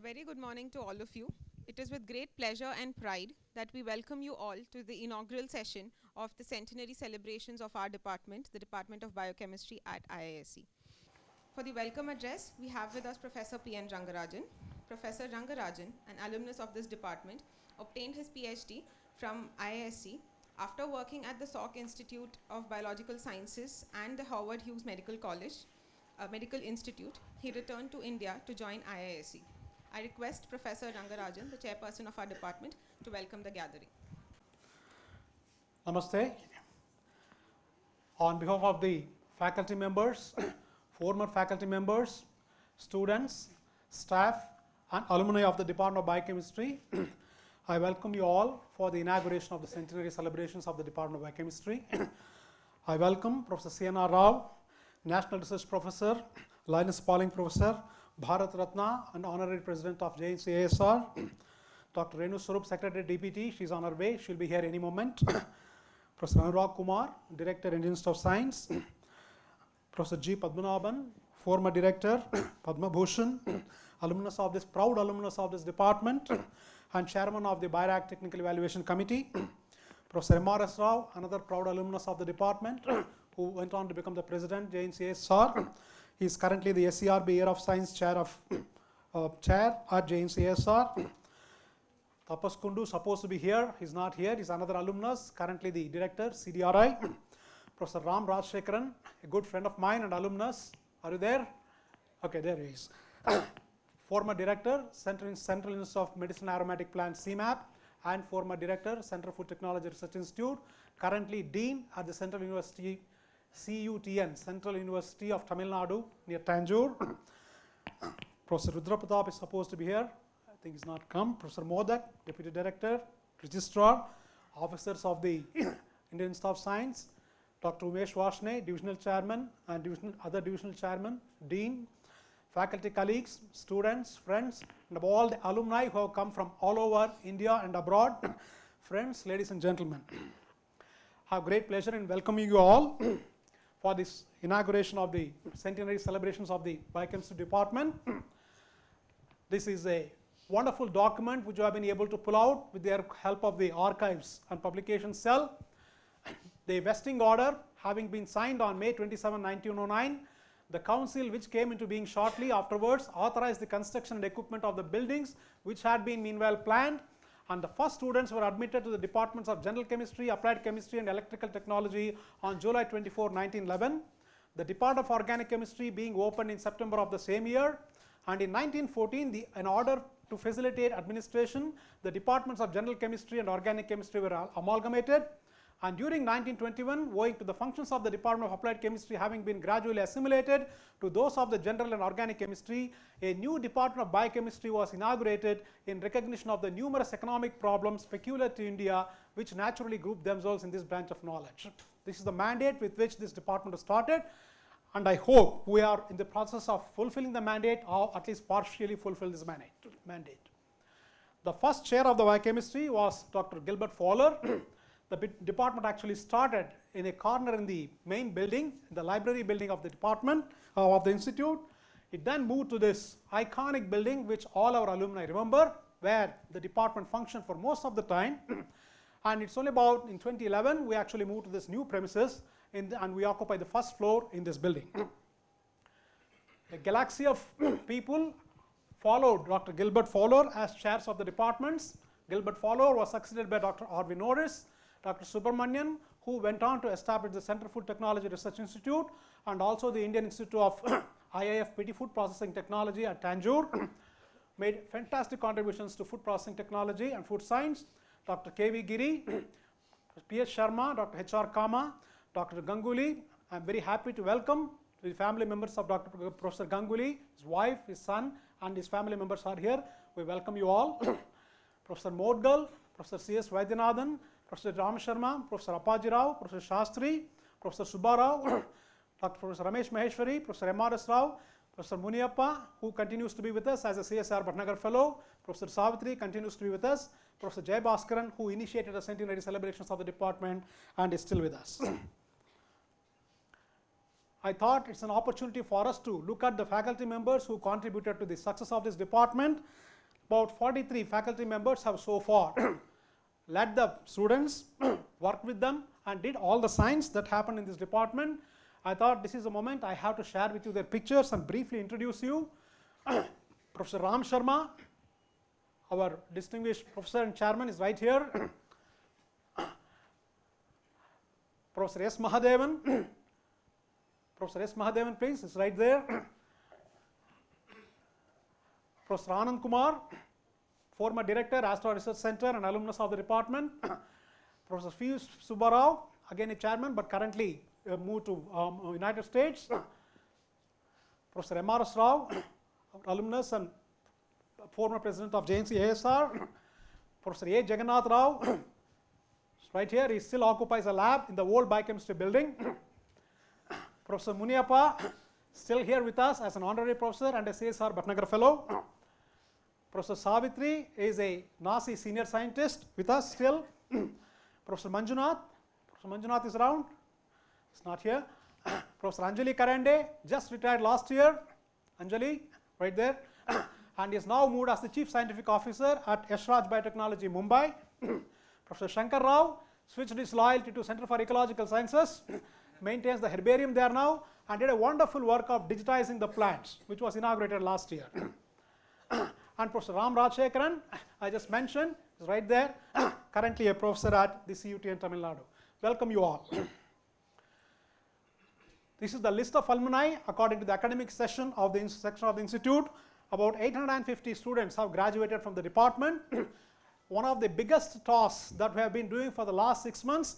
very good morning to all of you. It is with great pleasure and pride that we welcome you all to the inaugural session of the centenary celebrations of our department, the Department of Biochemistry at IISc. For the welcome address, we have with us Professor P.N. Rangarajan. Professor Rangarajan, an alumnus of this department, obtained his PhD from IISc after working at the Salk Institute of Biological Sciences and the Howard Hughes Medical College, Medical Institute. He returned to India to join IISc. I request Professor Rangarajan, the chairperson of our department, to welcome the gathering. Namaste. On behalf of the faculty members, former faculty members, students, staff, and alumni of the Department of Biochemistry, I welcome you all for the inauguration of the centenary celebrations of the Department of Biochemistry. I welcome Professor C.N.R. Rao, National Research Professor, Linus Pauling Professor, Bharat Ratna and Honorary President of JNCASR, Dr. RENU SWARUP, Secretary DPT, she is on her way, she will be here any moment. Professor RAVIKUMAR, Director, Indian Institute of Science, Professor G. PADMANABAN, former Director, Padma Bhushan, alumnus of this, proud alumnus of this department, and Chairman of the BIRAC Technical Evaluation Committee, Professor M.R.S. Rao, another proud alumnus of the department, who went on to become the President, JNCASR. He is currently the SCRB Year of Science Chair at JNCASR. Tapas Kundu supposed to be here, he is not here, he is another alumnus, currently the Director, CDRI. Professor RAJASEKHARAN, a good friend of mine and alumnus. Are you there? Okay, there he is. Former Director, Central Institute of Medicine Aromatic Plants, CMAP, and former Director, Center for Technology Research Institute, currently Dean at the Central University, CUTN, Central University of Tamil Nadu, near Tanjore. Professor Rudra Pratap is supposed to be here, I think he's not come. Professor Modak, Deputy Director, Registrar, officers of the Indian Institute of Science, Dr. Umesh Vashne, Divisional Chairman, and other Divisional Chairman, Dean, faculty colleagues, students, friends, and all the alumni who have come from all over India and abroad. Friends, ladies and gentlemen, I have great pleasure in welcoming you all for this inauguration of the centenary celebrations of the Biochemistry Department. This is a wonderful document which you have been able to pull out with the help of the Archives and Publications Cell. The vesting order having been signed on May 27, 1909, the council, which came into being shortly afterwards, authorized the construction and equipment of the buildings which had been meanwhile planned, and the first students were admitted to the departments of General Chemistry, Applied Chemistry and Electrical Technology on July 24, 1911. The Department of Organic Chemistry being opened in September of the same year, and in 1914, in order to facilitate administration, the departments of General Chemistry and Organic Chemistry were amalgamated. And during 1921, owing to the functions of the Department of Applied Chemistry having been gradually assimilated to those of the General and Organic Chemistry, a new Department of Biochemistry was inaugurated in recognition of the numerous economic problems peculiar to India, which naturally grouped themselves in this branch of knowledge. This is the mandate with which this department was started, and I hope we are in the process of fulfilling the mandate, or at least partially fulfill this mandate. The first chair of the biochemistry was Dr. Gilbert Fowler. The department actually started in a corner in the main building, the library building of the department, of the institute. It then moved to this iconic building which all our alumni remember, where the department functioned for most of the time. And it's only about in 2011 we actually moved to this new premises and we occupy the first floor in this building. A galaxy of people followed Dr. Gilbert Fowler as chairs of the departments. Gilbert Fowler was succeeded by Dr. R.V. Norris, Dr. Subramanian, who went on to establish the Center for Technology Research Institute and also the Indian Institute of IIFPT Food Processing Technology at Tanjore, made fantastic contributions to food processing technology and food science. Dr. K.V. Giri, P.S. Sharma, Dr. H.R. Kama, Dr. Ganguly. I am very happy to welcome the family members of Professor Ganguly, his wife, his son, and his family members are here. We welcome you all. Professor Modgal, Professor C.S. Vaidyanathan, Professor Ram Sharma, Professor Appaji Rao, Professor Shastri, Professor Subbarao, Dr. Professor Ramesh Maheshwari, Professor M.R.S. Rao, Professor Muniappa, who continues to be with us as a CSR Bhatnagar Fellow, Professor Savitri continues to be with us, Professor Jay Bhaskaran, who initiated the centenary celebrations of the department and is still with us. I thought it's an opportunity for us to look at the faculty members who contributed to the success of this department about 43 faculty members have so far led the students, worked with them, and did all the science that happened in this department. I thought this is a moment I have to share with you their pictures and briefly introduce you. Professor Ram Sharma, our distinguished professor and chairman, is right here. Professor S. Mahadevan, Professor S. Mahadevan, please, is right there. Professor ANAND Kumar, former director, Astro Research Center and alumnus of the department. Professor P. Subbarao, again a chairman, but currently moved to United States. Professor M.R.S. Rao, alumnus and former president of JNC ASR. Professor A. Jagannath Rao, right here, he still occupies a lab in the old biochemistry building. Professor Muniappa, still here with us as an honorary professor and a CSR Bhatnagar fellow. Professor Savitri is a NASI senior scientist with us still. Professor Manjunath is around, it's not here. Professor Anjali Karande, just retired last year. Anjali, right there. And is now moved as the Chief Scientific Officer at Yashraj Biotechnology, Mumbai. Professor Shankar Rao switched his loyalty to Center for Ecological Sciences, maintains the herbarium there now, and did a wonderful work of digitizing the plants, which was inaugurated last year. And Professor Rajasekharan, I just mentioned, is right there, currently a professor at the CUT in Tamil Nadu. Welcome you all. This is the list of alumni according to the academic section of the institute. About 850 students have graduated from the department. One of the biggest tasks that we have been doing for the last 6 months,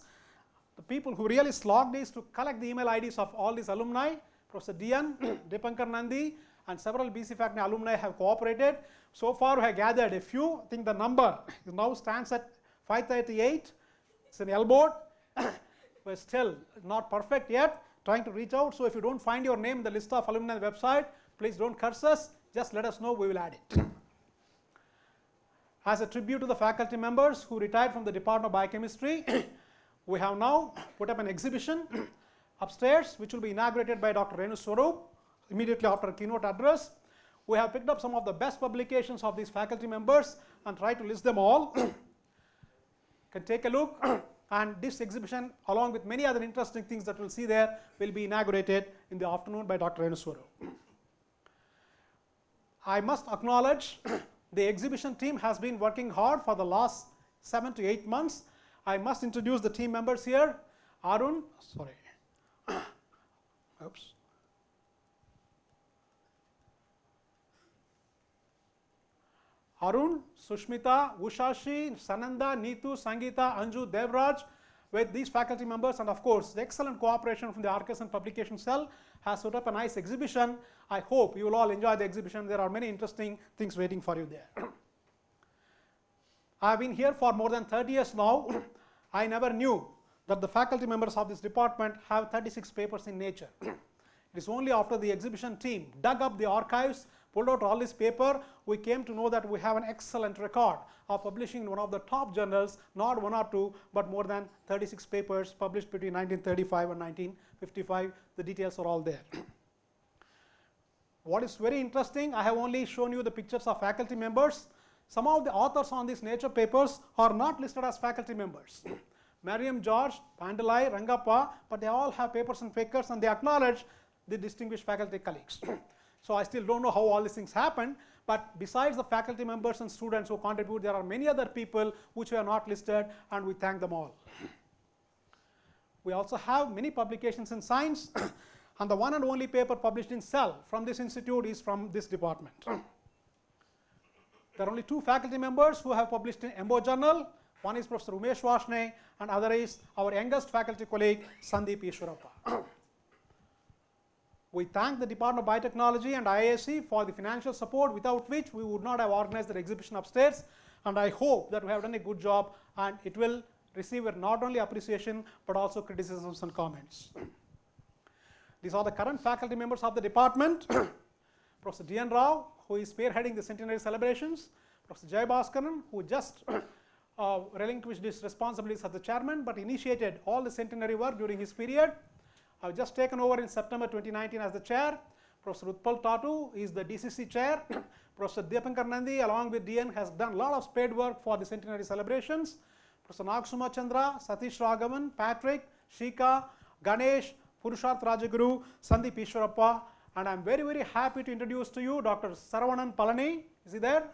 the people who really slogged is to collect the email IDs of all these alumni. Professor Dian, Dipankar Nandi, and several BC faculty alumni have cooperated. So far we have gathered a few. I think the number now stands at 538. It's an elbowed. We're still not perfect yet, trying to reach out. So if you don't find your name in the list of alumni on the website, please don't curse us. Just let us know, we will add it. As a tribute to the faculty members who retired from the Department of Biochemistry, we have now put up an exhibition upstairs, which will be inaugurated by Dr. RENU SWAROOP immediately after a keynote address. We have picked up some of the best publications of these faculty members and tried to list them all. You can take a look, and this exhibition, along with many other interesting things that we'll see there, will be inaugurated in the afternoon by Dr. RENU SWAROOP. I must acknowledge the exhibition team has been working hard for the last 7 to 8 months. I must introduce the team members here. Arun, oops. Arun, Sushmita, Ushashi, Sananda, Neetu, Sangeeta, Anju, Devraj, with these faculty members, and of course the excellent cooperation from the Archives and Publication Cell has put up a nice exhibition. I hope you will all enjoy the exhibition. There are many interesting things waiting for you there. I have been here for more than 30 years now. I never knew that the faculty members of this department have 36 papers in Nature. It is only after the exhibition team dug up the archives, pulled out all this paper, we came to know that we have an excellent record of publishing in one of the top journals, not 1 or 2, but more than 36 papers published between 1935 and 1955. The details are all there. What is very interesting, I have only shown you the pictures of faculty members. Some of the authors on these Nature papers are not listed as faculty members. Mariam George, Pandalai, Rangappa, but they all have papers and fakers, and they acknowledge the distinguished faculty colleagues. So I still don't know how all these things happen, but besides the faculty members and students who contribute, there are many other people which were not listed, and we thank them all. We also have many publications in science, and the one and only paper published in Cell from this institute is from this department. There are only 2 faculty members who have published in EMBO journal. One is Professor Umesh Vashne, and other is our youngest faculty colleague, Sandeep Ishwarappa. We thank the Department of Biotechnology and IISc for the financial support, without which we would not have organized the exhibition upstairs, and I hope that we have done a good job and it will receive not only appreciation but also criticisms and comments. These are the current faculty members of the department. Professor D.N. Rao, who is spearheading the Centenary celebrations. Professor Jay Bhaskaran, who just relinquished his responsibilities as the chairman but initiated all the Centenary work during his period. I've just taken over in September 2019 as the chair. Professor Utpal Tatu is the DCC chair. Professor Deepankar Nandi along with DN has done a lot of spade work for the centenary celebrations. Professor Nagasuma Chandra, Satish Raghavan, Patrick, Shika, Ganesh, Purusharth Rajaguru, Sandeep Ishwarappa, and I am very, very happy to introduce to you Dr. Saravanan Palani. Is he there?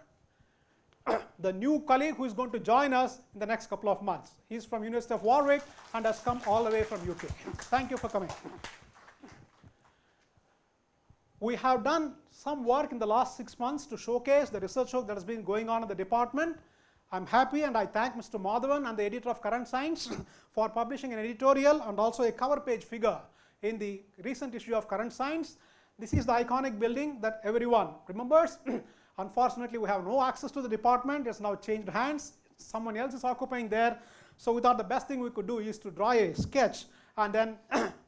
The new colleague who is going to join us in the next couple of months. He is from University of Warwick and has come all the way from UK. Thank you for coming. We have done some work in the last 6 months to showcase the research work that has been going on in the department. I'm happy and I thank Mr. Madhavan and the editor of Current Science for publishing an editorial and also a cover page figure in the recent issue of Current Science. This is the iconic building that everyone remembers. Unfortunately, we have no access to the department. It's now changed hands. Someone else is occupying there. So we thought the best thing we could do is to draw a sketch and then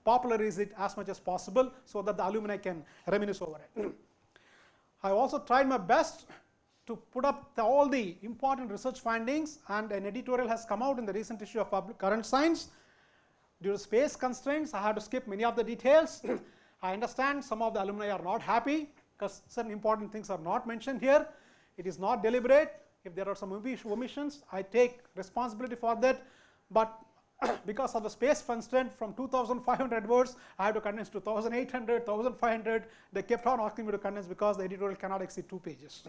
popularize it as much as possible so that the alumni can reminisce over it. I also tried my best to put up all the important research findings, and an editorial has come out in the recent issue of Current Science. Due to space constraints, I had to skip many of the details. I understand some of the alumni are not happy because certain important things are not mentioned here. It is not deliberate. If there are some omissions, I take responsibility for that. But because of the space constraint from 2,500 words, I have to condense to 1,800, 1,500. They kept on asking me to condense because the editorial cannot exceed 2 pages.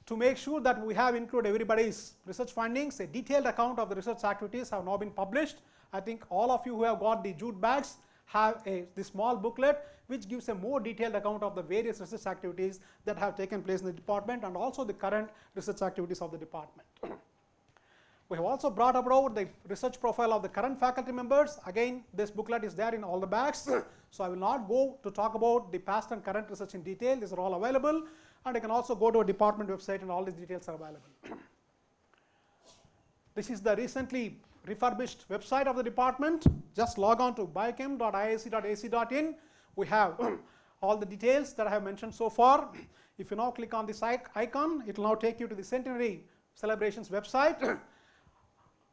To make sure that we have included everybody's research findings, a detailed account of the research activities have now been published. I think all of you who have got the jute bags have this small booklet which gives a more detailed account of the various research activities that have taken place in the department and also the current research activities of the department. We have also brought about the research profile of the current faculty members. Again, this booklet is there in all the bags. So I will not go to talk about the past and current research in detail. These are all available. And you can also go to a department website and all these details are available. This is the recently refurbished website of the department. Just log on to biochem.iisc.ac.in. We have all the details that I have mentioned so far. If you now click on this icon, it will now take you to the Centenary Celebrations website.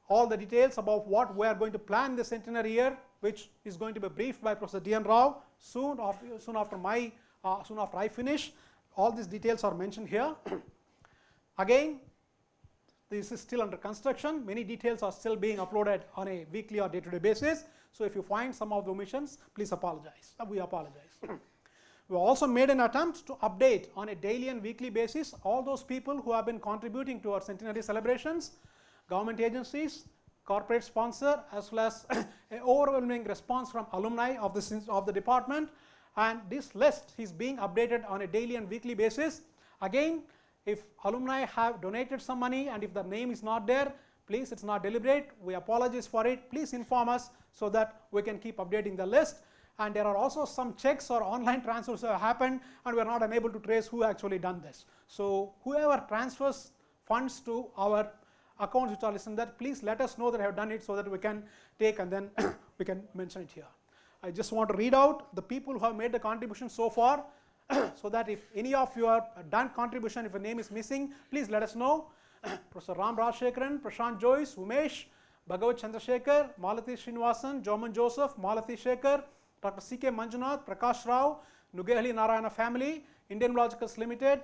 All the details about what we are going to plan in the centenary year, which is going to be briefed by Professor D.N. Rao soon after I finish. All these details are mentioned here. Again, this is still under construction. Many details are still being uploaded on a weekly or day-to-day basis. So if you find some of the omissions, please apologize. We apologize. We also made an attempt to update on a daily and weekly basis all those people who have been contributing to our centenary celebrations, government agencies, corporate sponsor, as well as an overwhelming response from alumni of the department. And this list is being updated on a daily and weekly basis. Again, if alumni have donated some money and if the name is not there, please, it's not deliberate. We apologize for it. Please inform us so that we can keep updating the list. And there are also some checks or online transfers that have happened and we are not unable to trace who actually done this. So whoever transfers funds to our accounts which are listed there, please let us know that I have done it so that we can take and then we can mention it here. I just want to read out the people who have made the contribution so far so that if any of you have done contribution, if a name is missing, please let us know. Professor RAJASEKHARAN, Prashant Joyce, Umesh, Bhagavat Chandrasekhar, Malathi Srinivasan, Joman Joseph, Malathi Shekhar, Dr. C.K. Manjunath, Prakash Rao, Nugehli Narayana family, Indian Logicals Limited,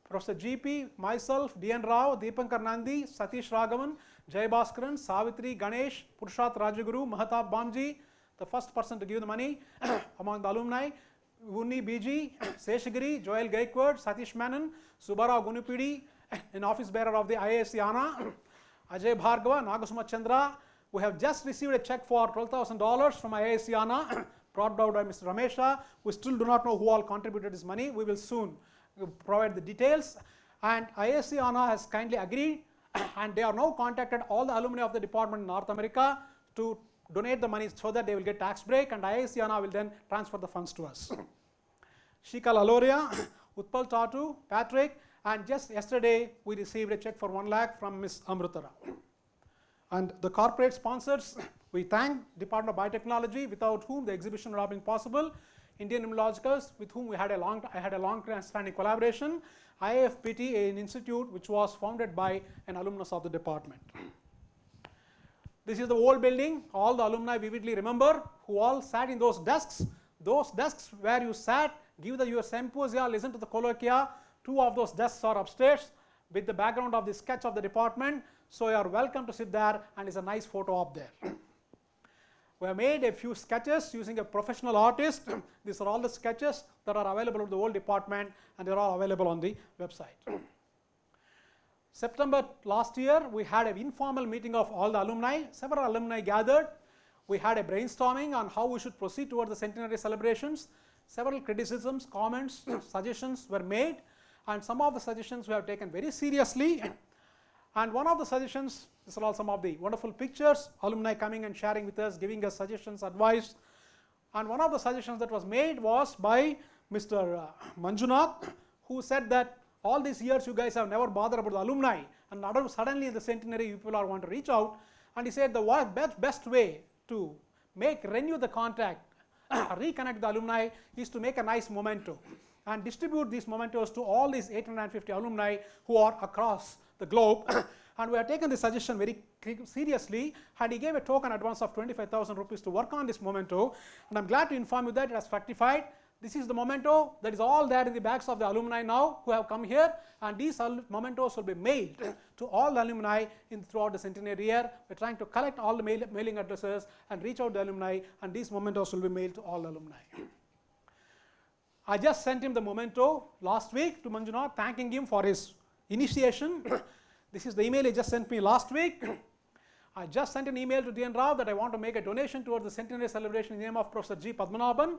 Professor G.P., myself, D.N. Rao, Deepankar Nandi, Satish Raghavan, Jai Bhaskaran, Savitri, Ganesh, Purusharth Rajaguru, MAHATAB BAMJI, the first person to give the money among the alumni, Unni BG, Seshagiri, Joel Gaikwad, Satish Menon, Subbarao Gunupidi, an office bearer of the IISc ANA, Ajay Bhargava, Nagasuma Chandra. We have just received a check for $12,000 from IISc ANA, brought out by Mr. Ramesha. We still do not know who all contributed this money. We will soon provide the details. And IISc ANA has kindly agreed and they are now contacted all the alumni of the department in North America to donate the money so that they will get tax break, and IISc ANA will then transfer the funds to us. Shikal Aloria, Utpal Tatu, Patrick, and just yesterday we received a check for 1 lakh from Ms. Amrutara. And the corporate sponsors, we thank Department of Biotechnology, without whom the exhibition would have been possible, Indian Immunologicals, with whom I had a long-standing collaboration, IIFPT, an institute which was founded by an alumnus of the department. This is the old building. All the alumni vividly remember who all sat in those desks. those desks where you sat, give your symposia, listen to the colloquia, 2 of those desks are upstairs with the background of the sketch of the department. So you are welcome to sit there, and it's a nice photo up there. We have made a few sketches using a professional artist. These are all the sketches that are available in the whole department, and they are all available on the website. September last year, we had an informal meeting of all the alumni. Several alumni gathered. We had a brainstorming on how we should proceed towards the centenary celebrations. Several criticisms, comments, suggestions were made, and some of the suggestions we have taken very seriously. And one of the suggestions, these are all some of the wonderful pictures, alumni coming and sharing with us, giving us suggestions, advice. And one of the suggestions that was made was by Mr. Manjunath, who said that all these years you guys have never bothered about the alumni, and suddenly in the centenary people are want to reach out. And he said the best way to make renew the contact, reconnect the alumni, is to make a nice memento and distribute these mementos to all these 850 alumni who are across the globe. And we have taken this suggestion very seriously, and he gave a token advance of 25,000 rupees to work on this memento. And I am glad to inform you that it has fructified. This is the memento that is all there in the bags of the alumni now who have come here, and these mementos will be mailed to all the alumni throughout the centenary year. We are trying to collect all the mailing addresses and reach out to the alumni, and these mementos will be mailed to all the alumni. I just sent him the memento last week to Manjunath, thanking him for his initiation. This is the email he just sent me last week. I just sent an email to D.N. Rao that I want to make a donation towards the centenary celebration in the name of Professor G. Padmanaban.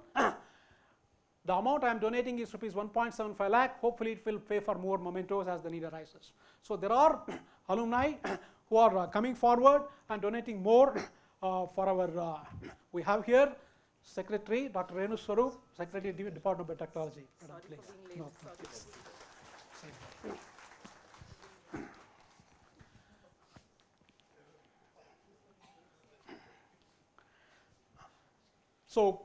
The amount I am donating is rupees 1.75 lakh. Hopefully it will pay for more mementos as the need arises. So there are alumni who are coming forward and donating more for our, we have here Secretary Dr. RENU SWAROOP, Secretary Department of Biotechnology. Sorry please. for being late. No, Sorry. please. So,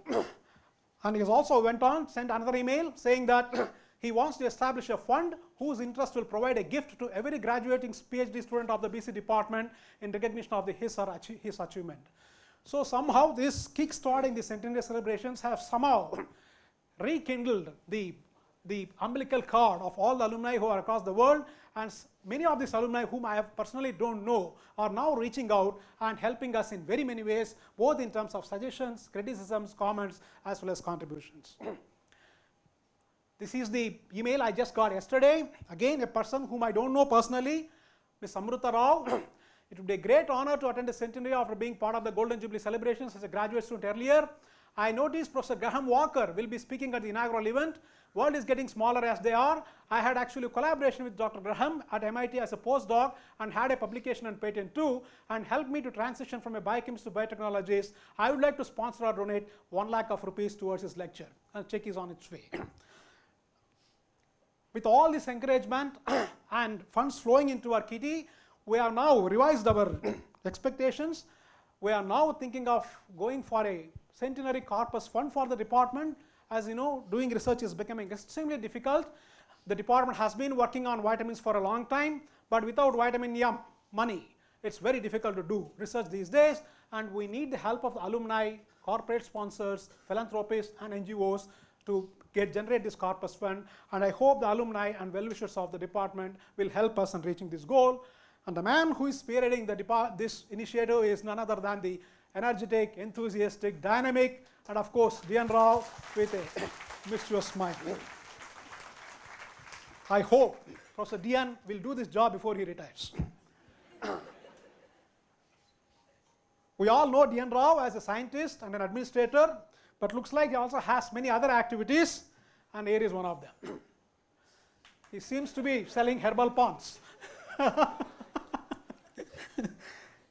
and he has also went on, sent another email saying that he wants to establish a fund whose interest will provide a gift to every graduating PhD student of the BC department in recognition of his achievement. So somehow this kick-starting the centenary celebrations have somehow rekindled the umbilical cord of all the alumni who are across the world, and many of these alumni whom I have personally don't know are now reaching out and helping us in very many ways, both in terms of suggestions, criticisms, comments, as well as contributions. This is the email I just got yesterday. Again, a person whom I don't know personally, Ms. Amruta Rao. It would be a great honor to attend the centenary after being part of the Golden Jubilee celebrations as a graduate student earlier. I noticed Professor Graham Walker will be speaking at the inaugural event. World is getting smaller as they are. I had actually collaboration with Dr. Graham at MIT as a postdoc and had a publication and patent too, and helped me to transition from a biochemist to biotechnologist. I would like to sponsor or donate 1 lakh of rupees towards his lecture, and check is on its way. With all this encouragement and funds flowing into our kitty, we have now revised our expectations. We are now thinking of going for a centenary corpus fund for the department. As you know, doing research is becoming extremely difficult. The department has been working on vitamins for a long time, but without vitamin M money, it's very difficult to do research these days, and we need the help of the alumni, corporate sponsors, philanthropists, and NGOs to generate this corpus fund. And I hope the alumni and well-wishers of the department will help us in reaching this goal. And the man who is spearheading this initiative is none other than the energetic, enthusiastic, dynamic, and of course D.N. Rao with a mischievous smile. I hope Professor D.N. will do this job before he retires. We all know D.N. Rao as a scientist and an administrator, but looks like he also has many other activities, and here is one of them. He seems to be selling herbal ponds.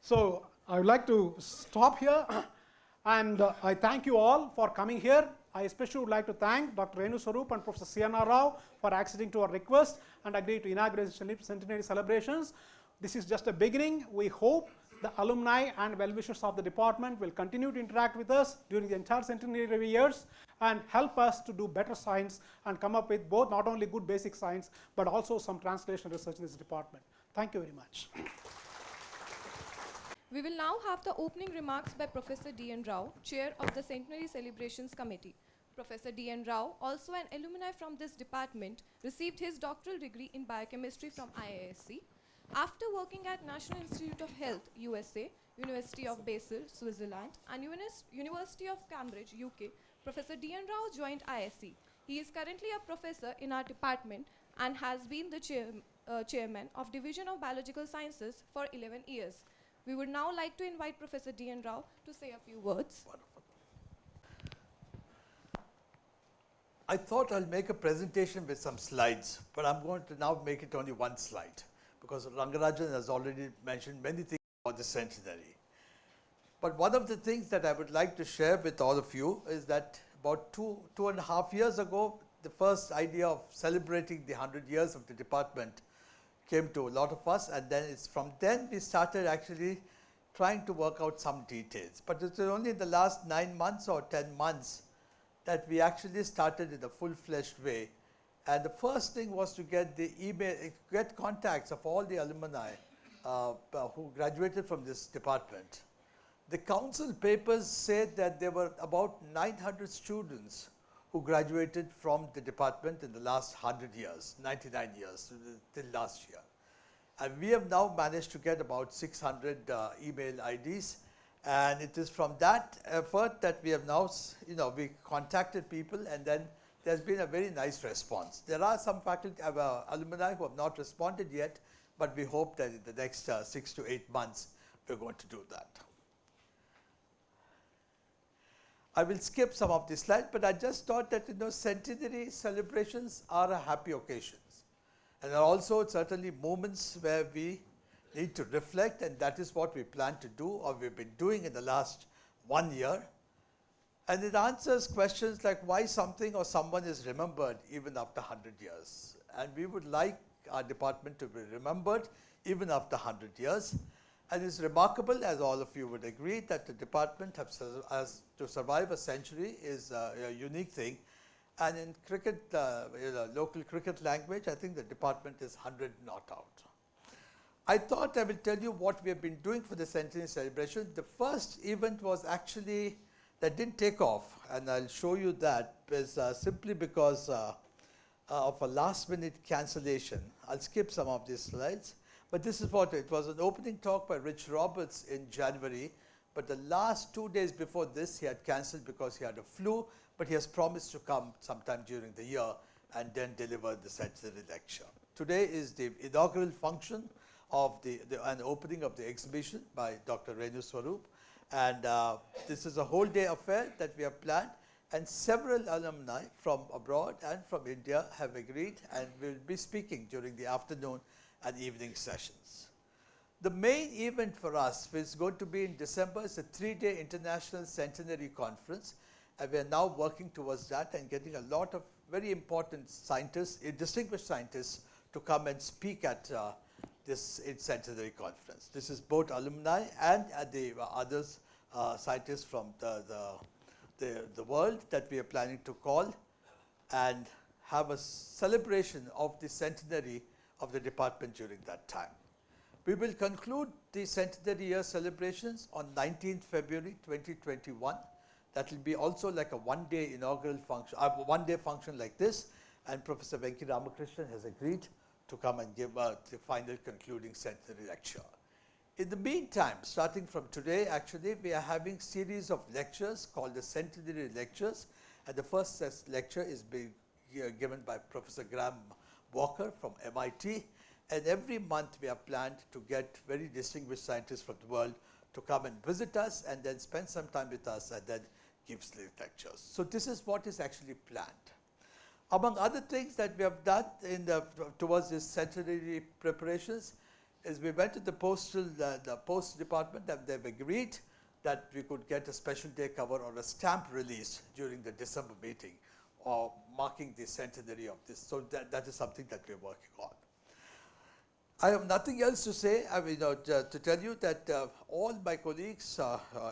So I would like to stop here, and I thank you all for coming here. I especially would like to thank Dr. RENU SWAROOP and Professor C.N.R. Rao for acceding to our request and agreeing to inaugurate centenary celebrations. This is just a beginning. We hope the alumni and well-wishers of the department will continue to interact with us during the entire centenary years and help us to do better science and come up with both not only good basic science but also some translational research in this department. Thank you very much. We will now have the opening remarks by Professor D.N. Rao, Chair of the Centenary Celebrations Committee. Professor D.N. Rao, also an alumni from this department, received his doctoral degree in biochemistry from IISc. After working at National Institute of Health, USA, University of Basel, Switzerland, and University of Cambridge, UK, Professor D.N. Rao joined IISc. He is currently a professor in our department and has been the chairman of Division of Biological Sciences for 11 years. We would now like to invite Professor D.N. Rao to say a few words. Wonderful. I thought I'll make a presentation with some slides, but I'm going to now make it only one slide because RANGARAJAN has already mentioned many things about the centenary. But one of the things that I would like to share with all of you is that about two and a half years ago, the first idea of celebrating the 100 years of the department came to a lot of us, and then it's from then we started actually trying to work out some details. But it's only in the last 9 months or 10 months that we actually started in a full-fledged way. And the first thing was to get the get contacts of all the alumni who graduated from this department. The council papers said that there were about 900 students who graduated from the department in the last 100 years, 99 years, till last year. And we have now managed to get about 600 email IDs. And it is from that effort that we have now, we contacted people, and then there's been a very nice response. There are some faculty, alumni who have not responded yet, but we hope that in the next 6 to 8 months, we're going to do that. I will skip some of the slides, but I just thought that, centenary celebrations are a happy occasions. And there are also certainly moments where we need to reflect, and that is what we plan to do, or we've been doing in the last 1 year. And it answers questions like why something or someone is remembered even after 100 years. And we would like our department to be remembered even after 100 years. And it's remarkable, as all of you would agree, that the department has to survive a century is a unique thing. And in cricket, local cricket language, I think the department is 100 not out. I thought I will tell you what we have been doing for the centenary celebration. The first event was actually, that didn't take off, and I'll show you that, is simply because of a last minute cancellation. I'll skip some of these slides, but this is what it was: an opening talk by Rich Roberts in January, but the last 2 days before this he had cancelled because he had a flu, but he has promised to come sometime during the year and then deliver the centenary lecture. Today is the inaugural function of an opening of the exhibition by Dr. RENU SWAROOP, and this is a whole day affair that we have planned, and several alumni from abroad and from India have agreed and will be speaking during the afternoon and evening sessions. The main event for us is going to be in December. It's a 3-day international centenary conference, and we are now working towards that and getting a lot of very important scientists, distinguished scientists, to come and speak at this centenary conference. This is both alumni and the others, scientists from the world that we are planning to call and have a celebration of the centenary of the department during that time. We will conclude the centenary year celebrations on 19th February 2021. That will be also like a one-day inaugural function, one-day function like this, and Professor Venki Ramakrishnan has agreed to come and give the final concluding centenary lecture. In the meantime, starting from today, actually, we are having series of lectures called the Centenary Lectures, and the first lecture is being given by Professor Graham Walker from MIT, and every month we have planned to get very distinguished scientists from the world to come and visit us and then spend some time with us and then give lectures. So this is what is actually planned. Among other things that we have done towards this centenary preparations is we went to the post department, and they've agreed that we could get a special day cover or a stamp release during the December meeting or marking the centenary of this. So that is something that we're working on. I have nothing else to say. I mean, to tell you that all my colleagues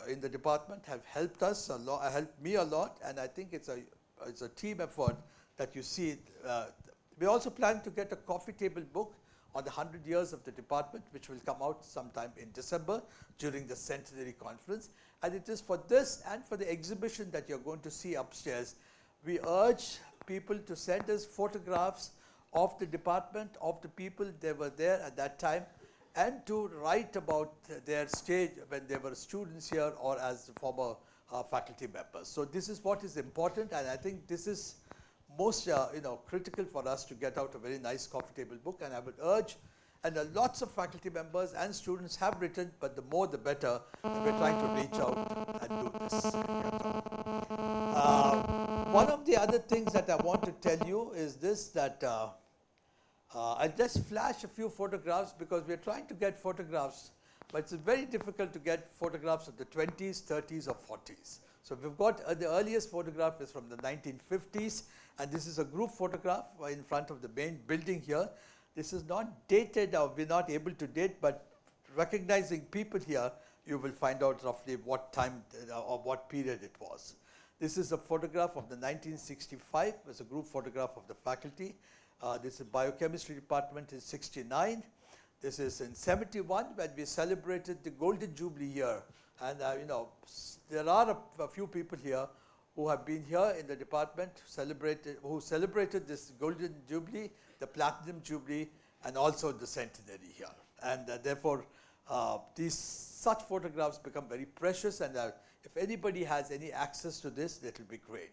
in the department have helped us a lot, helped me a lot, and I think it's a team effort that you see. We also plan to get a coffee table book on the 100 years of the department, which will come out sometime in December during the centenary conference. And it is for this and for the exhibition that you're going to see upstairs, we urge people to send us photographs of the department, of the people they were there at that time, and to write about their stage when they were students here or as former faculty members. So this is what is important, and I think this is most critical for us to get out a very nice coffee table book. And I would urge, and lots of faculty members and students have written, but the more the better, and we're trying to reach out and do this. One of the other things that I want to tell you is this, that I'll just flash a few photographs because we're trying to get photographs, but it's very difficult to get photographs of the 20s, 30s or 40s. So we've got the earliest photograph is from the 1950s, and this is a group photograph in front of the main building here. This is not dated, or we're not able to date, but recognizing people here, you will find out roughly what time or what period it was. This is a photograph of the 1965, it's a group photograph of the faculty. This is biochemistry department in 69. This is in 71 when we celebrated the golden jubilee year. And there are a few people here who have been here in the department, who celebrated this golden jubilee, the platinum jubilee, and also the centenary here. And therefore, such photographs become very precious, and if anybody has any access to this, that will be great.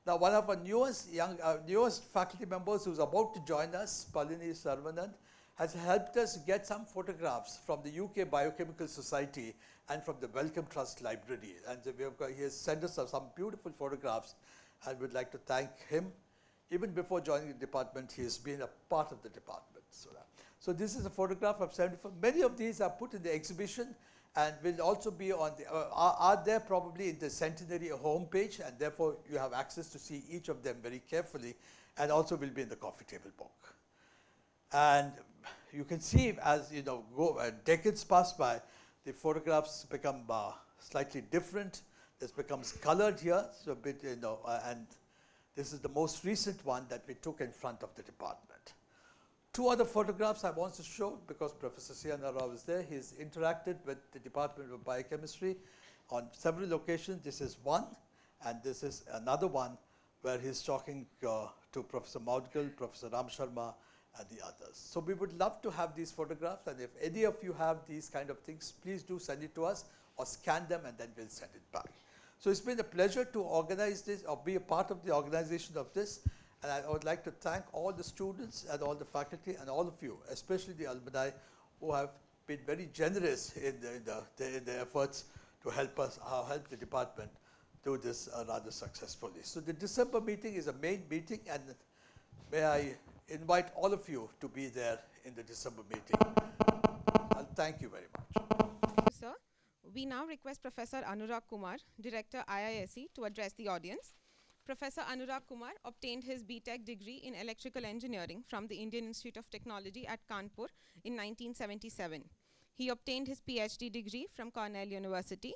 Now, one of our newest faculty members who's about to join us, Palini Sarvanand, has helped us get some photographs from the UK Biochemical Society and from the Wellcome Trust Library. And he has sent us some beautiful photographs, and we'd like to thank him. Even before joining the department, he has been a part of the department. So this is a photograph of 74. Many of these are put in the exhibition and will also be on the, are there probably in the Centenary homepage, and therefore you have access to see each of them very carefully, and also will be in the coffee table book. And you can see as decades pass by, the photographs become slightly different. This becomes colored here, so a bit, and this is the most recent one that we took in front of the department. Two other photographs I want to show because Professor C.N.R. Rao is there. He's interacted with the Department of Biochemistry on several occasions. This is one, and this is another one where he's talking to Professor Maudgal, Professor Ram Sharma, and the others. So we would love to have these photographs, and if any of you have these kind of things, please do send it to us or scan them, and then we'll send it back. So it's been a pleasure to organize this or be a part of the organization of this. And I would like to thank all the students and all the faculty and all of you, especially the alumni, who have been very generous in the efforts to help us, help the department do this rather successfully. So the December meeting is a main meeting, and may I invite all of you to be there in the December meeting. Thank you very much. Thank you, sir. We now request Professor Anurag Kumar, Director IISc, to address the audience. Professor Anurag Kumar obtained his BTech degree in Electrical Engineering from the Indian Institute of Technology at Kanpur in 1977. He obtained his PhD degree from Cornell University.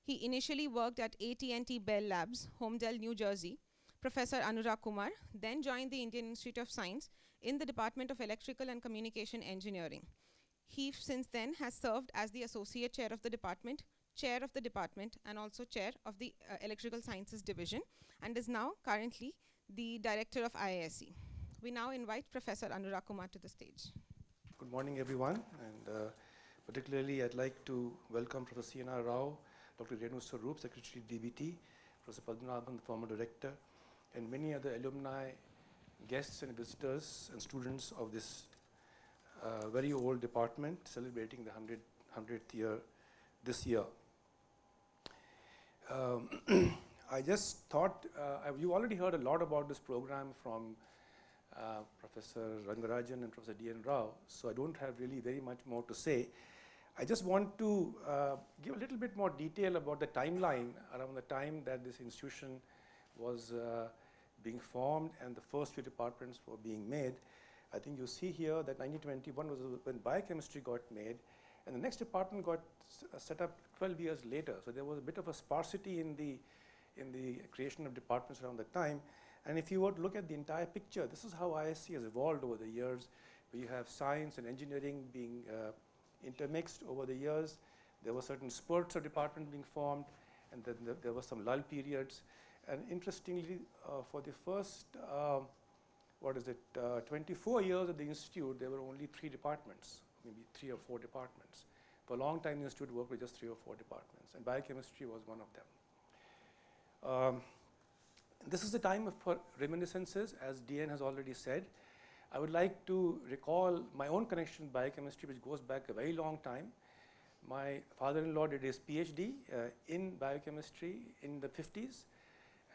He initially worked at AT&T Bell Labs, Holmdel, New Jersey. Professor Anurag Kumar then joined the Indian Institute of Science in the Department of Electrical and Communication Engineering. He since then has served as the Associate Chair of the Department, Chair of the Department, and also Chair of the Electrical Sciences Division, and is now currently the Director of IISc. We now invite Professor Anurag Kumar to the stage. Good morning, everyone, and particularly I'd like to welcome Professor C.N.R. Rao, Dr. RENU SWAROOP, Secretary DBT, Professor PADMANABAN, the former director, and many other alumni, guests and visitors and students of this very old department celebrating the 100th year this year. I just thought, you already heard a lot about this program from Professor RANGARAJAN and Professor D.N. Rao, so I don't have really very much more to say. I just want to give a little bit more detail about the timeline around the time that this institution was being formed and the first few departments were being made. I think you see here that 1921 was when biochemistry got made, and the next department got set up 12 years later. So there was a bit of a sparsity in the creation of departments around the time. And if you were to look at the entire picture, this is how IISc has evolved over the years, where you have science and engineering being intermixed over the years. There were certain spurts of department being formed, and then there were some lull periods. And interestingly, for the first, 24 years at the institute, there were only 3 departments, maybe 3 or 4 departments. For a long time, the institute worked with just 3 or 4 departments, and biochemistry was one of them. This is the time for reminiscences, as DN has already said. I would like to recall my own connection with biochemistry, which goes back a very long time. My father-in-law did his PhD in biochemistry in the 50s,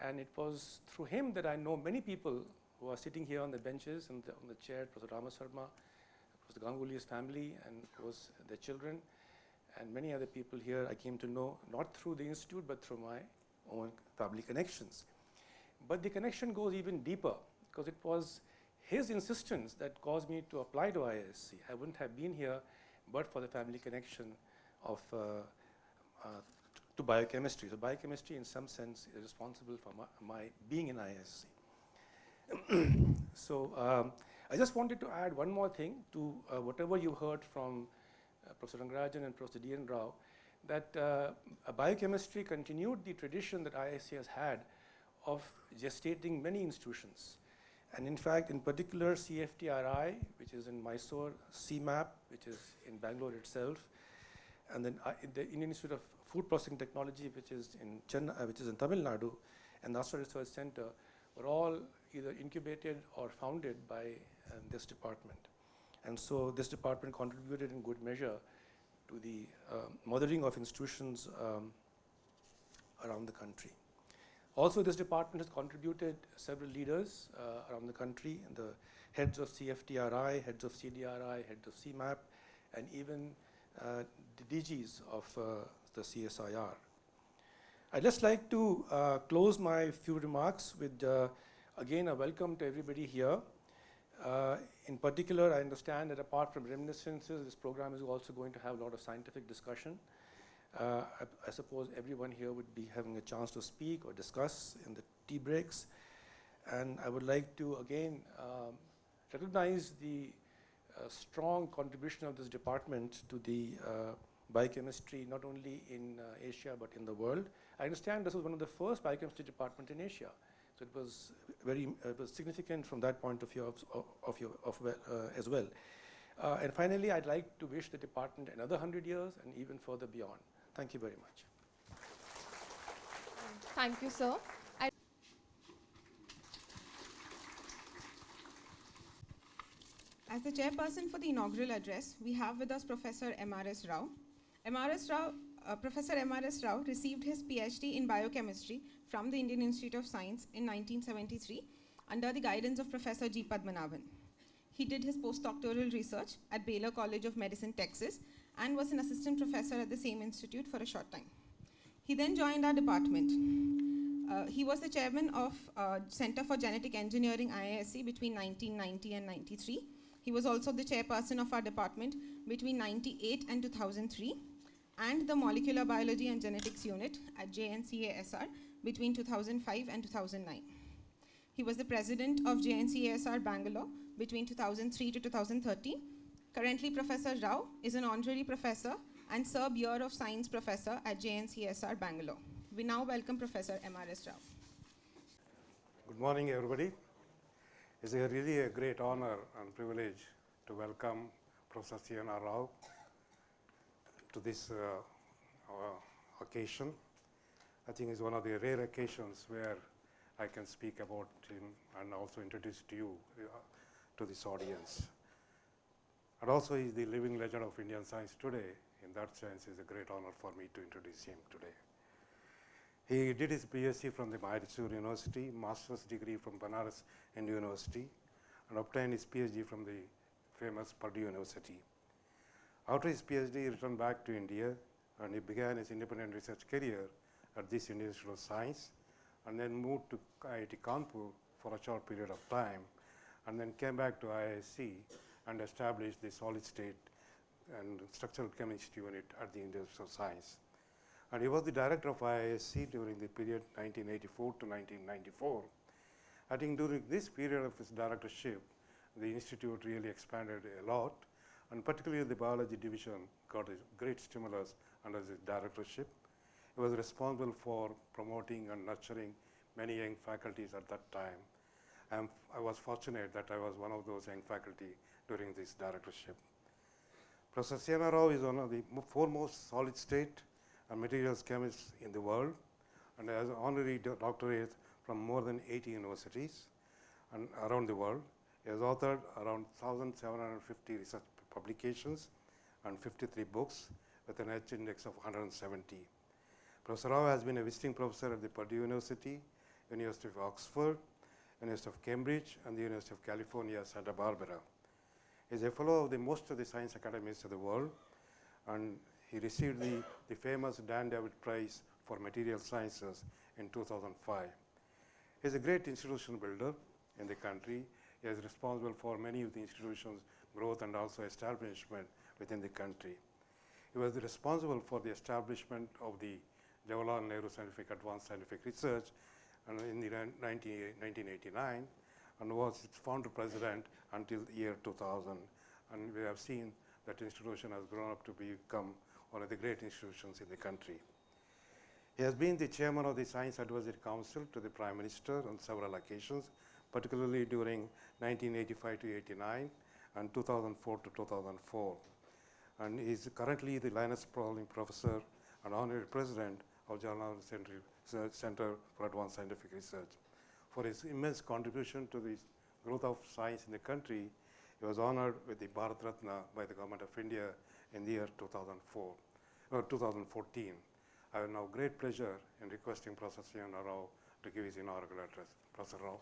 and it was through him that I know many people who are sitting here on the benches and on the chair. Professor RAMESHA, Professor Ganguly's family, and of course their children, and many other people here I came to know not through the institute but through my own family connections. But the connection goes even deeper, because it was his insistence that caused me to apply to IISc. I wouldn't have been here but for the family connection of to biochemistry. So biochemistry in some sense is responsible for my being in IISc. So I just wanted to add one more thing to whatever you heard from Professor RANGARAJAN and Professor D.N. Rao, that biochemistry continued the tradition that IISc has had of gestating many institutions. And in fact, in particular, CFTRI, which is in Mysore, CMAP, which is in Bangalore itself, and then the Indian Institute of Food Processing Technology, which is in Chennai, which is in Tamil Nadu, and National Research Center, were all either incubated or founded by this department. And so this department contributed in good measure to the mothering of institutions around the country. Also, this department has contributed several leaders around the country, the heads of CFTRI, heads of CDRI, heads of CMAP, and even the DGs of the CSIR. I'd just like to close my few remarks with, again, a welcome to everybody here. In particular, I understand that apart from reminiscences, this program is also going to have a lot of scientific discussion. I suppose everyone here would be having a chance to speak or discuss in the tea breaks. And I would like to, again, recognize the strong contribution of this department to the biochemistry, not only in Asia, but in the world. I understand this was one of the first biochemistry departments in Asia. So it was very significant from that point of view as well. And finally, I'd like to wish the department another 100 years and even further beyond. Thank you very much. Thank you, sir. As the chairperson for the inaugural address, we have with us Professor M.R.S. Rao. Professor M.R.S. Rao received his PhD in biochemistry from the Indian Institute of Science in 1973 under the guidance of Professor G. Padmanaban. He did his postdoctoral research at Baylor College of Medicine, Texas, and was an assistant professor at the same institute for a short time. He then joined our department. He was the chairman of Center for Genetic Engineering, IISc, between 1990 and 93. He was also the chairperson of our department between 98 and 2003, and the Molecular Biology and Genetics Unit at JNCASR between 2005 and 2009. He was the president of JNCASR Bangalore between 2003 to 2013. Currently, Professor Rao is an honorary professor and Sub Year of Science professor at JNCASR Bangalore. We now welcome Professor M.R.S. Rao. Good morning, everybody. It's really a great honor and privilege to welcome Professor C.N.R. Rao to this occasion. I think it's one of the rare occasions where I can speak about him and also introduce to you, to this audience. And also, he's the living legend of Indian science today. In that sense, it's a great honor for me to introduce him today. He did his PhD from the Mysore University, master's degree from Banaras Hindu University, and obtained his PhD from the famous Purdue University. After his PhD, he returned back to India, and he began his independent research career at this Indian Institute of Science, and then moved to IIT Kanpur for a short period of time, and then came back to IISc and established the solid state and structural chemistry unit at the Indian Institute of Science. And he was the director of IISc during the period 1984 to 1994. I think during this period of his directorship, the institute really expanded a lot, and particularly the biology division got a great stimulus under his directorship. He was responsible for promoting and nurturing many young faculties at that time. I was fortunate that I was one of those young faculty during this directorship. Professor C.N. Rao is one of the foremost solid state and materials chemists in the world, and has honorary doctorate from more than 80 universities and around the world. He has authored around 1,750 research publications and 53 books with an H index of 170. Professor Rao has been a visiting professor at the Purdue University, University of Oxford, University of Cambridge, and the University of California, Santa Barbara. He is a fellow of most of the science academies of the world, and he received the famous Dan David Prize for Material Sciences in 2005. He is a great institution builder in the country. He is responsible for many of the institutions' growth and also establishment within the country. He was responsible for the establishment of the Jawaharlal Nehru Scientific Advanced Scientific Research in the 1989, and was its founder president until the year 2000. And we have seen that institution has grown up to become one of the great institutions in the country. He has been the chairman of the Science Advisory Council to the Prime Minister on several occasions, particularly during 1985 to 89 and 2004 to 2004. And he is currently the Linus Pauling Professor and Honorary President of Jawaharlal Center for Advanced Scientific Research. For his immense contribution to the growth of science in the country, he was honored with the Bharat Ratna by the Government of India in the year 2014. I have now great pleasure in requesting Professor C.N. Rao to give his inaugural address. Professor Rao.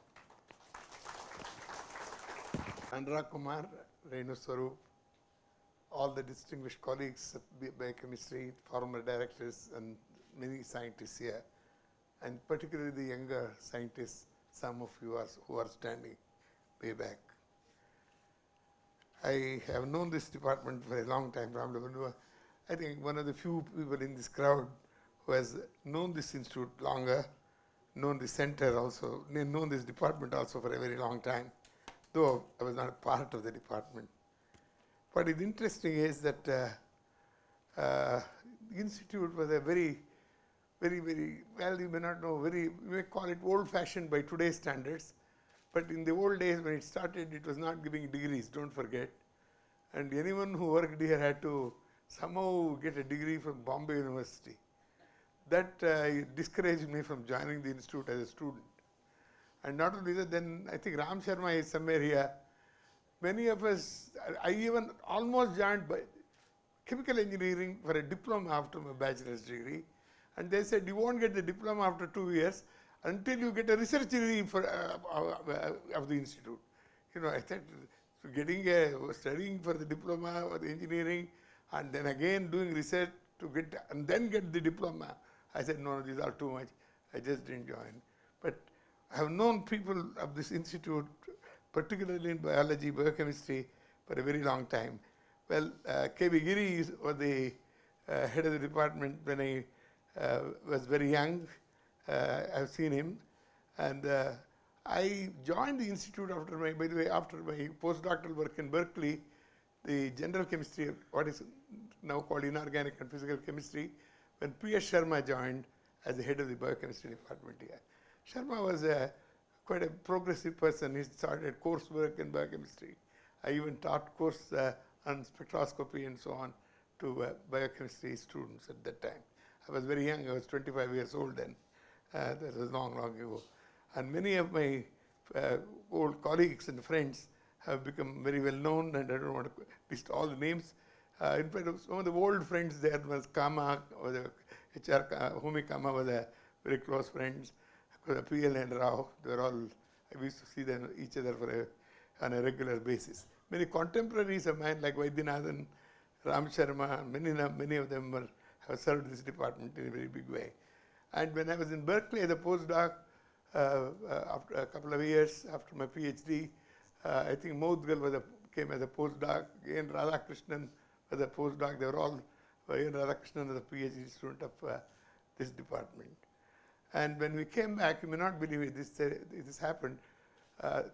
RAVIKUMAR, RENU SWAROOP, all the distinguished colleagues of biochemistry, former directors, and many scientists here, and particularly the younger scientists, some of you who are standing way back. I have known this department for a long time. I think one of the few people in this crowd who has known this institute longer, known the center also, known this department also for a very long time, though I was not a part of the department. What is interesting is that the institute was a very, well, you may not know, you may call it old-fashioned by today's standards, but in the old days when it started, it was not giving degrees, don't forget. And anyone who worked here had to somehow get a degree from Bombay University. That discouraged me from joining the institute as a student. And not only that, then I think Ram Sharma is somewhere here. Many of us, I even almost joined by chemical engineering for a diploma after my bachelor's degree. And they said, you won't get the diploma after 2 years until you get a research degree for, of the institute. You know, I thought studying for the diploma or the engineering and then again doing research to get, and then get the diploma. I said, no, these are too much. I just didn't join. But I have known people of this institute, particularly in biology, biochemistry, for a very long time. Well, K.B. Giri was the head of the department when I was very young. I've seen him. And I joined the institute after my postdoctoral work in Berkeley, the general chemistry, what is now called inorganic and physical chemistry, when P.S. Sharma joined as the head of the biochemistry department here. Sharma was quite a progressive person. He started coursework in biochemistry. I even taught course on spectroscopy and so on to biochemistry students at that time. I was very young. I was 25 years old then. That was long, long ago. And many of my old colleagues and friends have become very well known, and I don't want to list all the names. In fact, some of the old friends there was Kama, or the HR, Homi Kama was a very close friends. P.L. and Rao, they were all, we used to see them each other on a regular basis. Many contemporaries of mine like Vaidyanathan, Ram Sharma, many of them have served this department in a very big way. And when I was in Berkeley as a postdoc, after a couple of years after my PhD, I think Moudgal came as a postdoc, N. Radhakrishnan was a postdoc. They were all, N. Radhakrishnan was a PhD student of this department. And when we came back, you may not believe it, this happened.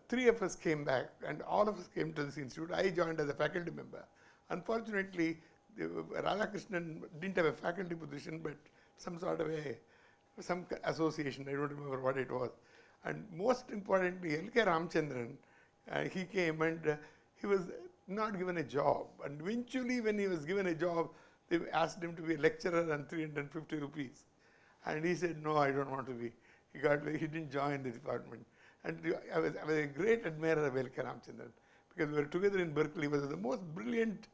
3 of us came back, and all of us came to this institute. I joined as a faculty member. Unfortunately, Radhakrishnan didn't have a faculty position, but some sort of a some association, I don't remember what it was. And most importantly, L.K. Ramchandran, he came and he was not given a job. And eventually when he was given a job, they asked him to be a lecturer on 350 rupees. And he said, no, I don't want to be. He didn't join the department. And I was a great admirer of L.K. Ramchandran because we were together in Berkeley. He was the most brilliant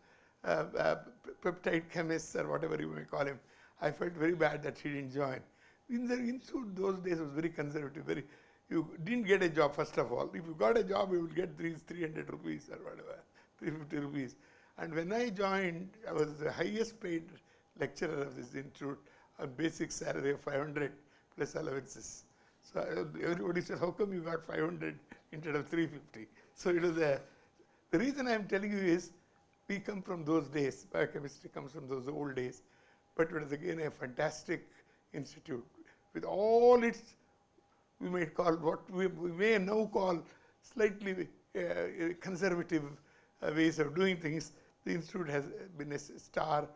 peptide chemist or whatever you may call him. I felt very bad that he didn't join. In the institute those days was very conservative. You didn't get a job first of all. If you got a job, you would get 300 rupees or whatever, 350 rupees. And when I joined, I was the highest paid lecturer of this institute on basic salary of 500 plus allowances. So everybody said, how come you got 500 instead of 350? So it was the reason I am telling you is, we come from those days. Biochemistry comes from those old days. But it was again a fantastic institute with all its, we may call what we may now call slightly conservative ways of doing things. The institute has been a star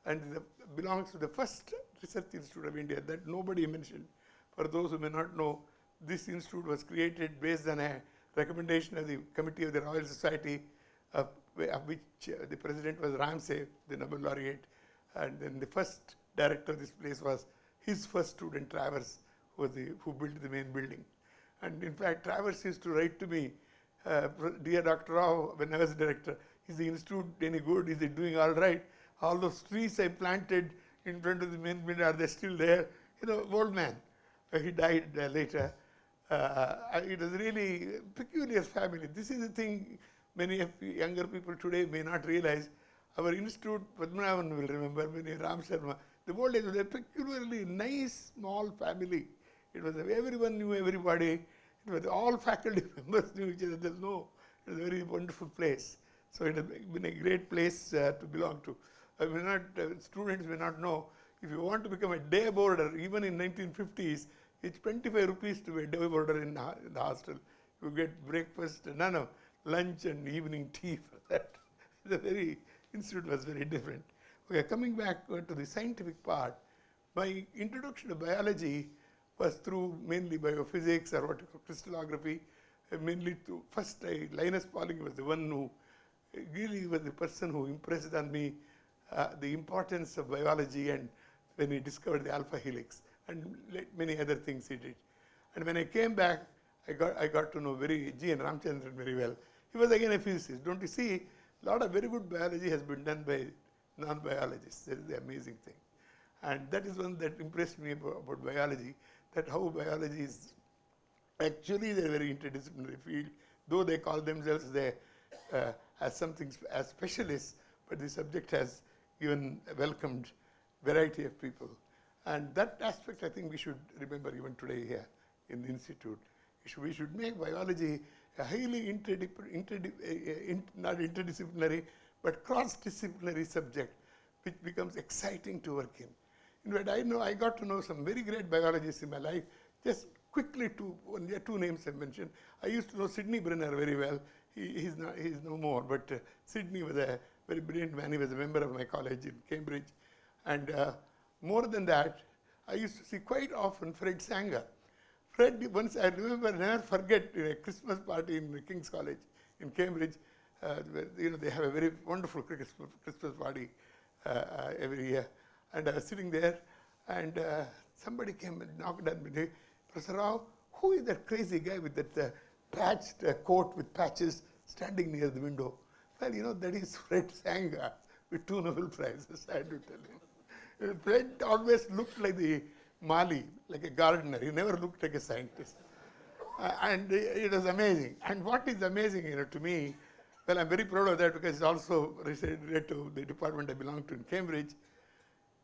and belongs to the first research institute of India that nobody mentioned. For those who may not know, this institute was created based on a recommendation of the Committee of the Royal Society, of which the president was Ramsay, the Nobel laureate, and then the first director of this place was his first student, Travers, who built the main building. And in fact, Travers used to write to me, dear Dr. Rao, when I was director, is the institute any good? Is it doing all right? All those trees I planted in front of the main building, are they still there? You know, old man. He died later. It was really a peculiar family. This is the thing many of the younger people today may not realize. Our institute, Padmanaban will remember, many Ram Sharma, the old days was a peculiarly nice, small family. It was everyone knew everybody. It was all faculty members knew each other. It was a very wonderful place. So it has been a great place to belong to. Students may not know, if you want to become a day boarder, even in 1950s, it's 25 rupees to be a day boarder in the hostel. You get breakfast, lunch and evening tea for that. The institute was very different. Okay, coming back to the scientific part, my introduction to biology was through mainly biophysics or what you call crystallography, mainly to first Linus Pauling was the one who really was the person who impressed on me the importance of biology, and when he discovered the alpha helix and many other things he did. And when I came back, I got to know G. N. Ramchandran very well. He was again a physicist. Don't you see, a lot of very good biology has been done by non-biologists. That is the amazing thing. And that is one that impressed me about biology, that how biology is actually a very interdisciplinary field, though they call themselves as something as specialists, but the subject has even welcomed variety of people. And that aspect I think we should remember even today here in the institute. We should make biology a highly not interdisciplinary, but cross-disciplinary subject, which becomes exciting to work in. In fact, I got to know some very great biologists in my life. Just quickly, two names I mentioned. I used to know Sidney Brenner very well. He's no more, but Sidney was a very brilliant man. He was a member of my college in Cambridge. And more than that, I used to see quite often Fred Sanger. Fred, once I remember, never forget, in a Christmas party in the King's College in Cambridge, they have a very wonderful Christmas party every year. And I was sitting there, and somebody came and knocked on me. Professor Rao, who is that crazy guy with that patched coat with patches standing near the window? Well, that is Fred Sanger with 2 Nobel Prizes, I had to tell him. Fred always looked like the Mali, like a gardener. He never looked like a scientist. And it was amazing. And what is amazing, to me, well, I'm very proud of that because it's also related to the department I belong to in Cambridge.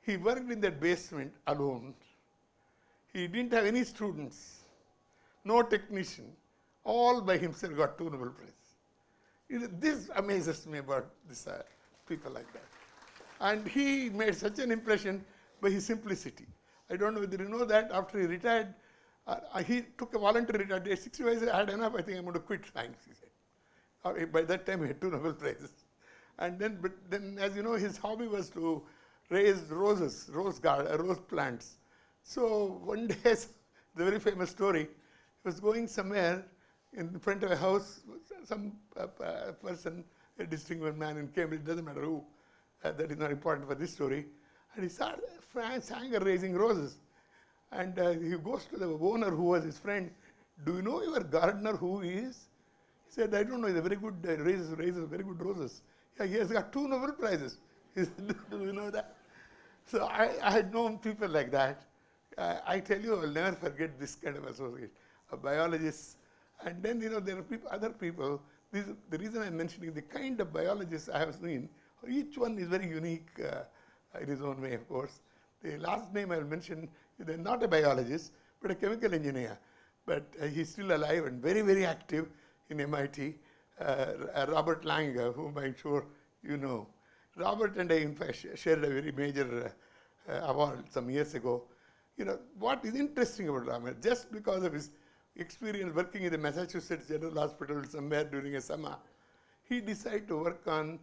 He worked in that basement alone. He didn't have any students, no technician, all by himself got 2 Nobel Prizes. This amazes me about this, people like that. And he made such an impression by his simplicity. I don't know whether you know that after he retired, he took a voluntary retirement. At 65, he said, I had enough, I think I'm going to quit science, he said. By that time, he had 2 Nobel Prizes. And then, as you know, his hobby was to raise rose plants. So one day, the very famous story, he was going somewhere in front of a house, some person, a distinguished man in Cambridge, doesn't matter who, that is not important for this story, and he saw France anger raising roses. And he goes to the owner who was his friend, do you know your gardener who he is? He said, I don't know, he's a very good, raises very good roses. Yeah, he has got 2 Nobel Prizes. He said, do you know that? So I had known people like that. I tell you, I'll never forget this kind of association, a biologist. And then, you know, there are other people. The reason I'm mentioning the kind of biologists I have seen, each one is very unique in his own way, of course. The last name I'll mention, they're not a biologist, but a chemical engineer. But he's still alive and very, very active in MIT. Robert Langer, whom I'm sure you know. Robert and I, in fact, shared a very major award some years ago. You know, what is interesting about Ramesh, just because of his experience working in the Massachusetts General Hospital somewhere during a summer, he decided to work on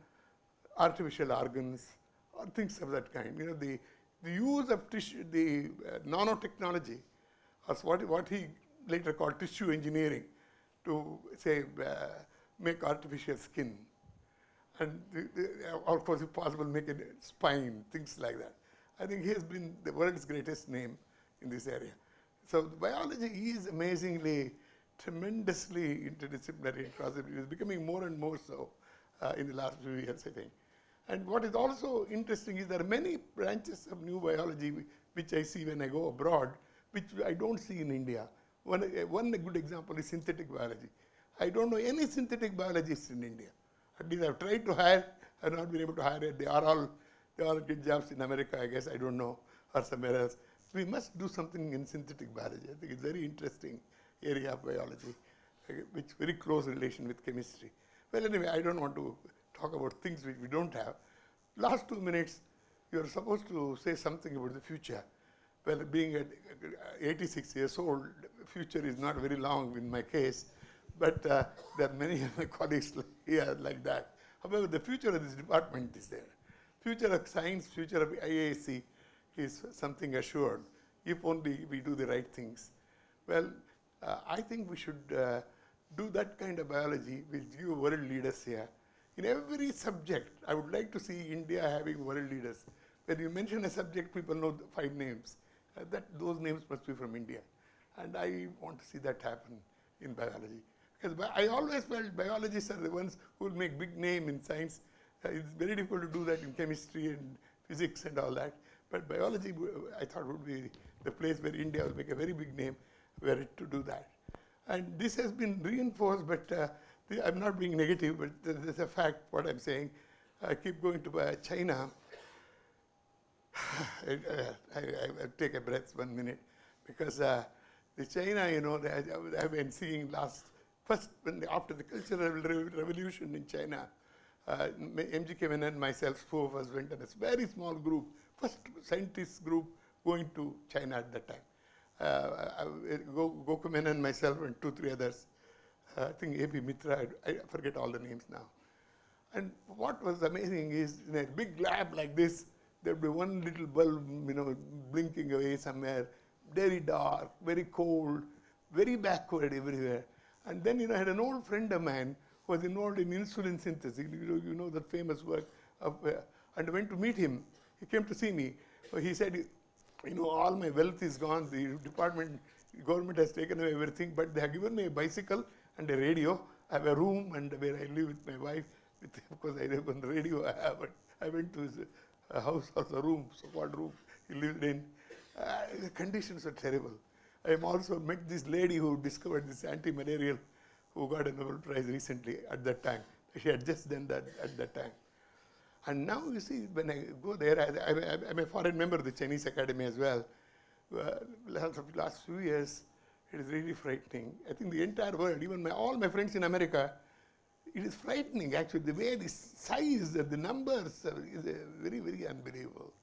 artificial organs or things of that kind. You know, the use of tissue, the nanotechnology, or what he later called tissue engineering, to say make artificial skin, and of course, if possible, make a spine, things like that. I think he has been the world's greatest name in this area. So biology is amazingly, tremendously interdisciplinary and cross-disciplinary. It is becoming more and more so in the last few years, I think. And what is also interesting is there are many branches of new biology which I see when I go abroad, which I don't see in India. One good example is synthetic biology. I don't know any synthetic biologists in India. At least I've tried to hire, I've not been able to hire it. They all get jobs in America, I guess, I don't know, or somewhere else. We must do something in synthetic biology. I think it's a very interesting area of biology, which very close relation with chemistry. Well, anyway, I don't want to talk about things which we don't have. Last 2 minutes, you're supposed to say something about the future. Well, being at 86 years old, future is not very long in my case, but there are many of my colleagues here like that. However, the future of this department is there. Future of science, future of IISc is something assured, if only we do the right things. Well, I think we should do that kind of biology with you world leaders here. In every subject, I would like to see India having world leaders. When you mention a subject, people know 5 names. Those names must be from India. And I want to see that happen in biology. Because I always felt biologists are the ones who will make big name in science. It's very difficult to do that in chemistry and physics and all that. But biology, I thought, would be the place where India will make a very big name to do that. And this has been reinforced, but I'm not being negative, but there's a fact what I'm saying. I keep going to China. I take a breath 1 minute, because the China, you know, I've been seeing after the Cultural Revolution in China, MG came in and myself, 4 of us went on a very small group, first scientist group going to China at that time. Gokumen and myself and 2-3 others. I think A.P. Mitra, I forget all the names now. And what was amazing is, in a big lab like this, there would be one little bulb, you know, blinking away somewhere, very dark, very cold, very backward everywhere. And then, you know, I had an old friend of mine who was involved in insulin synthesis. You know that famous work of, and I went to meet him. He came to see me. He said, you know, all my wealth is gone. The government has taken away everything, but they have given me a bicycle and a radio. I have a room and where I live with my wife. Of course, I live on the radio I have, but I went to his house, also room, so-called room he lived in. The conditions were terrible. I have also met this lady who discovered this anti-malarial, who got a Nobel Prize recently at that time. She had just done that at that time. And now you see, when I go there, I'm a foreign member of the Chinese Academy as well. Last few years, it is really frightening. I think the entire world, even all my friends in America, it is frightening actually. The way the size of the numbers is very, very unbelievable.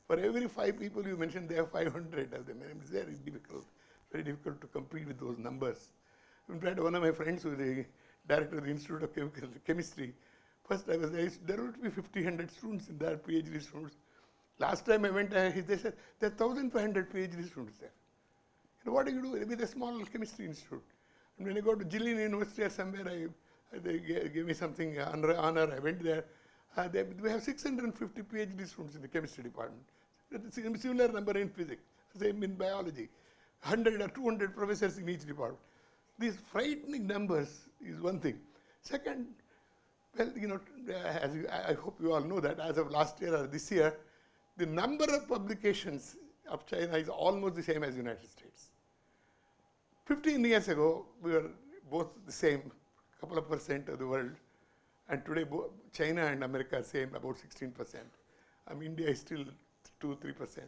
For every 5 people you mentioned, there are 500 of them. And it's very difficult to compete with those numbers. In fact, one of my friends who is the director of the Institute of Chemistry, first there would be 100 students in there, PhD students. Last time I went, they said there are 1,500 PhD students there. You know, what do you do with a small chemistry institute? And when I go to Jilin University or somewhere, they gave me something honor. I went there. We have 650 PhD students in the chemistry department. A similar number in physics, same in biology. 100 or 200 professors in each department. These frightening numbers is one thing. Second, well, you know, I hope you all know that as of last year or this year, the number of publications of China is almost the same as United States. 15 years ago, we were both the same, couple of percent of the world, and today China and America are same, about 16%. India is still 2-3%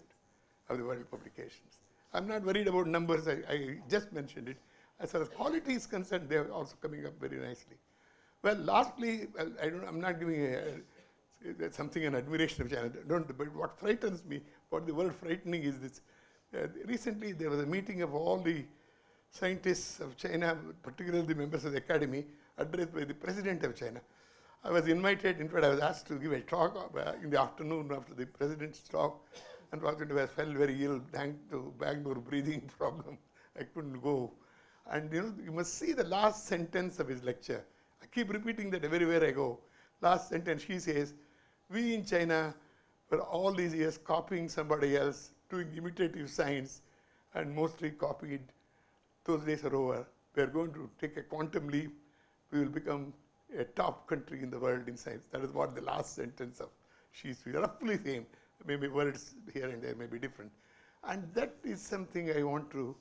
of the world publications. I'm not worried about numbers, I just mentioned it. As far as quality is concerned, they are also coming up very nicely. Well, lastly, I'm not giving something an admiration of China. But what frightens me, what the word frightening is this. Recently, there was a meeting of all the scientists of China, particularly the members of the academy, addressed by the president of China. I was invited, in fact, I was asked to give a talk in the afternoon after the president's talk. Unfortunately, I felt very ill, thanks to Bangalore breathing problem. I couldn't go. And you know, you must see the last sentence of his lecture. I keep repeating that everywhere I go. Last sentence, he says, we in China were all these years copying somebody else, doing imitative science, and mostly copied. Those days are over. We are going to take a quantum leap. We will become a top country in the world in science. That is what the last sentence of she's roughly same. Maybe words here and there may be different. And that is something I want to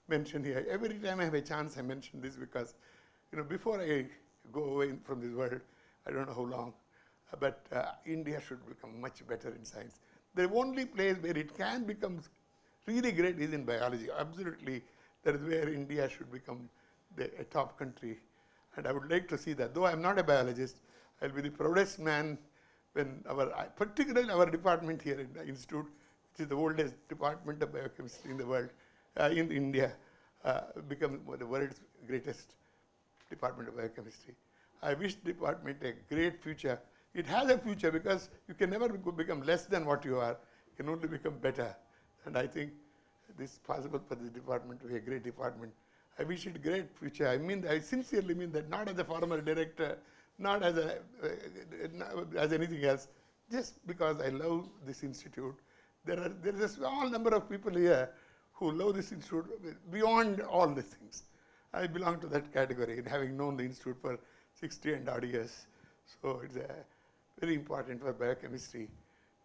mention here. Every time I have a chance, I mention this because, you know, before I go away from this world, I don't know how long, but India should become much better in science. The only place where it can become really great is in biology. Absolutely, that is where India should become a top country. And I would like to see that. Though I'm not a biologist, I'll be the proudest man when particularly our department here in the institute, which is the oldest department of biochemistry in the world, in India, become the world's greatest department of biochemistry. I wish the department a great future. It has a future because you can never become less than what you are. You can only become better. And I think this is possible for the department to be a great department. I wish it a great future. I sincerely mean that, not as a former director, not as anything else, just because I love this institute. There is a small number of people here who love this institute beyond all these things. I belong to that category, having known the institute for 60 and odd years. So it's very important for biochemistry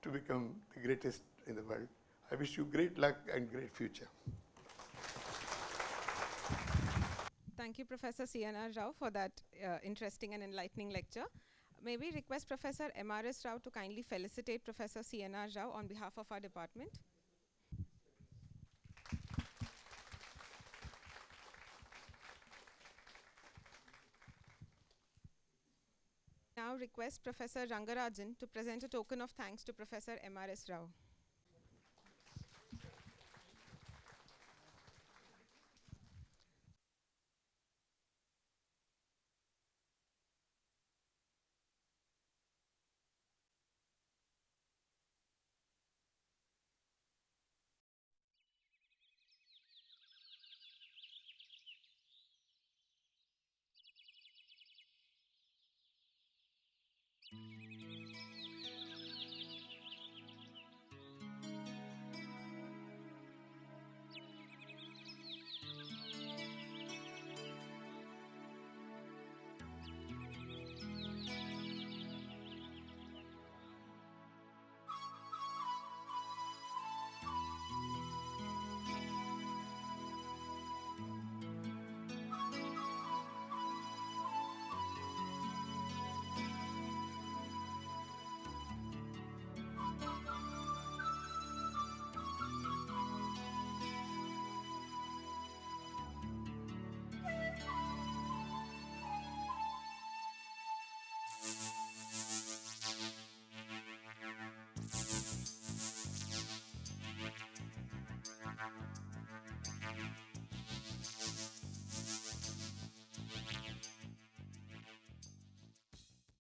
to become the greatest in the world. I wish you great luck and great future. Thank you, Professor C.N.R. Rao, for that interesting and enlightening lecture. May we request Professor M.R.S. Rao to kindly felicitate Professor C.N.R. Rao on behalf of our department. Now request Professor Rangarajan to present a token of thanks to Professor M.R.S. Rao.